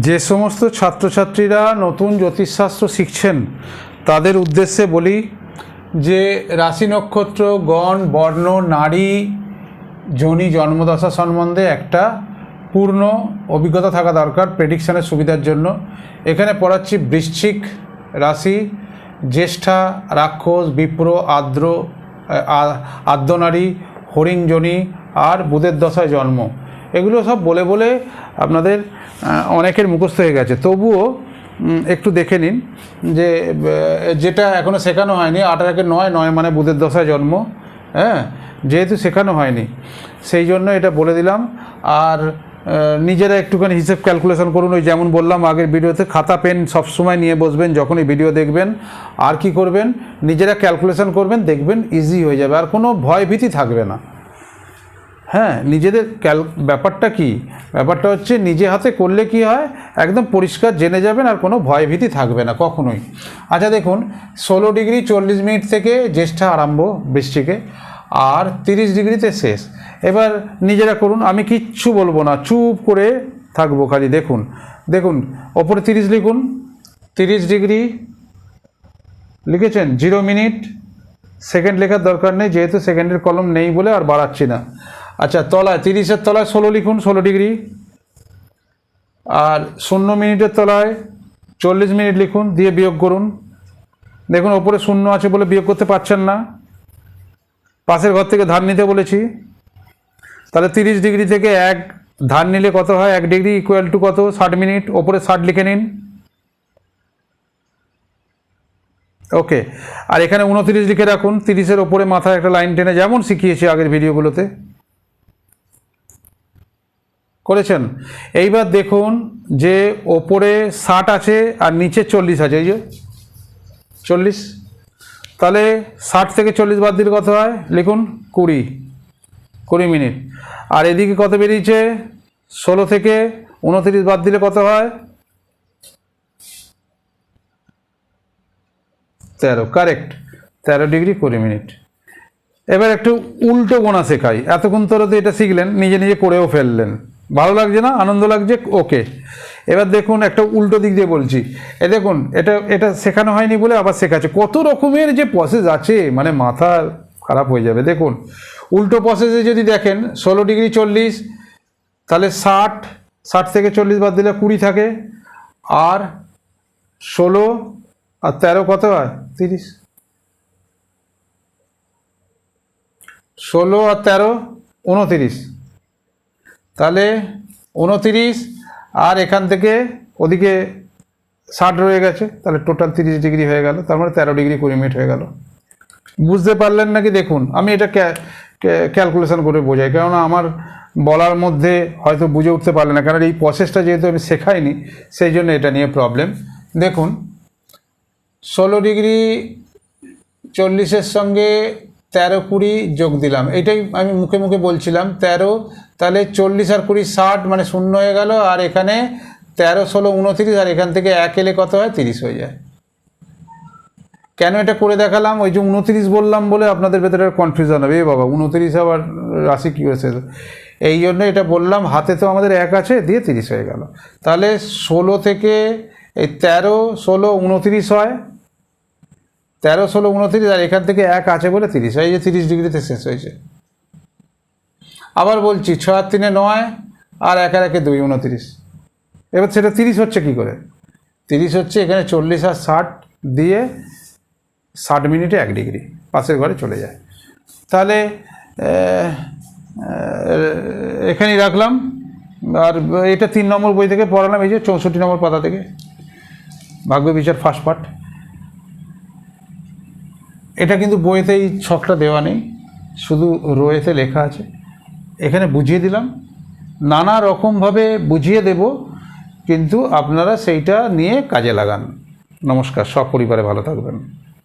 যে সমস্ত ছাত্রছাত্রীরা নতুন জ্যোতিষশাস্ত্র শিখছেন তাদের উদ্দেশ্যে বলি যে রাশি নক্ষত্র গণ বর্ণ নারী যোনি জন্মদশা সম্বন্ধে একটা পূর্ণ অভিজ্ঞতা থাকা দরকার প্রেডিকশানের সুবিধার জন্য। এখানে পড়াচ্ছি বৃশ্চিক রাশি, জ্যেষ্ঠা, রাক্ষস, বিপ্র, আদ্যনারী, হরিণ যোনি আর বুধের দশায় জন্ম। এগুলো সব বলে বলে আপনাদের অনেকের মুখস্থ হয়ে গেছে, তবুও একটু দেখে নিন যে যেটা এখনও শেখানো হয়নি। 8-9 মানে বুধের দশায় জন্ম, হ্যাঁ, যেহেতু শেখানো হয়নি সেই জন্য এটা বলে দিলাম। আর নিজেরা একটুখানি হিসেব ক্যালকুলেশন করুন। ওই যেমন বললাম আগের ভিডিওতে, খাতা পেন সবসময় নিয়ে বসবেন যখনই ভিডিও দেখবেন। আর কি করবেন, নিজেরা ক্যালকুলেশন করবেন, দেখবেন ইজি হয়ে যাবে, আর কোনো ভয় ভীতি থাকবে না। হ্যাঁ, নিজেদের ব্যাপারটা কি, ব্যাপারটা হচ্ছে নিজে হাতে করলে কি হয়, একদম পরিষ্কার জেনে যাবেন আর কোনো ভয় ভীতি থাকবে না কখনোই। আচ্ছা দেখুন, 16 ডিগ্রি 40 মিনিট থেকে জ্যেষ্ঠা আরম্ভ বৃশ্চিকে, আর 30 ডিগ্রিতে শেষ। এবার নিজেরা করুন, আমি কিচ্ছু বলবো না, চুপ করে থাকবো খালি। দেখুন দেখুন ওপরে 30 লিখুন, 30 ডিগ্রি লিখেছেন, 0 মিনিট, সেকেন্ড লেখার দরকার নেই যেহেতু সেকেন্ডের কলম নেই বলে আর বাড়াচ্ছি না। আচ্ছা, তলায় 30-এর তলায় 16 লিখুন, 16 ডিগ্রি। আর 0 মিনিটের তলায় 40 মিনিট লিখুন, দিয়ে বিয়োগ করুন। দেখুন ওপরে 0 আছে বলে বিয়োগ করতে পারছেন না, পাশের ঘর থেকে ধার নিতে বলেছি। তাহলে 30 ডিগ্রি থেকে 1 ধার নিলে কত হয়, 1 ডিগ্রি ইকুয়াল টু কত, 60 মিনিট। ওপরে 60 লিখে নিন, ওকে। আর এখানে 29 লিখে রাখুন, 30-এর ওপরে মাথায় একটা লাইন টেনে, যেমন শিখিয়েছি আগের ভিডিওগুলোতে করেছেন। এইবার দেখুন যে ওপরে 60 আছে আর নিচে 40 আছে, এই যে 40। তাহলে 60 থেকে 40 বাদ দিলে কত হয়, লিখুন 20 মিনিট। আর এদিকে কত বেরিয়েছে, 16 থেকে 29 বাদ দিলে কত হয়, 13, কারেক্ট, 13 ডিগ্রি 20 মিনিট। এবার একটু উল্টো গোনা শেখাই। এতক্ষণ তোরা তো এটা শিখলেন, নিজে নিজে করেও ফেললেন, ভালো লাগছে না, আনন্দ লাগছে, ওকে। এবার দেখুন একটা উল্টো দিক দিয়ে বলছি। এ দেখুন, এটা শেখানো হয়নি বলে আবার শেখাচ্ছে। কত রকমের যে প্রসেস আছে, মানে মাথা খারাপ হয়ে যাবে। দেখুন উল্টো প্রসেসে যদি দেখেন, 16 ডিগ্রি 40, তাহলে 60 থেকে 40 বাদ দিলে 20 থাকে, আর 16 আর 13 কত হয়, 30। 16 আর 13 29, তাহলে 29, আর এখান থেকে ওদিকে 60 রয়ে গেছে, তাহলে টোটাল 30 ডিগ্রি হয়ে গেল। তার মানে 13 ডিগ্রি 20 মিনিট হয়ে গেল। বুঝতে পারলেন নাকি? দেখুন আমি এটা ক্যালকুলেশন করে বোঝাই, কেননা আমার বলার মধ্যে হয়তো বুঝে উঠতে পারলেন না, কারণ এই প্রসেসটা যেহেতু আমি শেখাইনি সেই জন্য এটা নিয়ে প্রবলেম। দেখুন 16 ডিগ্রি 40-এর সঙ্গে 13-20 যোগ দিলাম, এটাই আমি মুখে মুখে বলছিলাম 13, তাহলে 40 আর 20 60, মানে 0 হয়ে গেল। আর এখানে 13, 16, 29, আর এখান থেকে 1 এলে কত হয়, 30 হয়ে যায়। কেন এটা করে দেখালাম, ওই যে 29 বললাম বলে আপনাদের ভেতরে কনফিউশন হবে, এ বাবা 29 আবার রাশি কী হয়েছে, এই জন্য এটা বললাম। হাতে তো আমাদের 1 আছে, দিয়ে 30 হয়ে গেল। তাহলে 16 থেকে এই 13, 16, 29 হয়, 13, 16, 29, আর এখান থেকে 1 আছে বলে 30, এই যে 30 ডিগ্রিতে শেষ হয়েছে। আবার বলছি 6 আর 3 9, আর 1 আর 1 2, 29। এবার সেটা 30 হচ্ছে কী করে, 30 হচ্ছে এখানে 40 আর 60 দিয়ে 60 মিনিটে 1 ডিগ্রি পাশের ঘরে চলে যায়। তাহলে এখানেই রাখলাম। আর এটা 3 নম্বর বই থেকে পড়ালাম, এই যে 64 নম্বর পাতা থেকে, ভাগ্য বিচার ফার্স্ট পার্ট। এটা কিন্তু বইতে এই ছকটা দেওয়া নেই, শুধু রয়েতে লেখা আছে, এখানে বুঝিয়ে দিলাম। নানা রকমভাবে বুঝিয়ে দেব, কিন্তু আপনারা সেইটা নিয়ে কাজে লাগান। নমস্কার, সপরিবারে ভালো থাকবেন।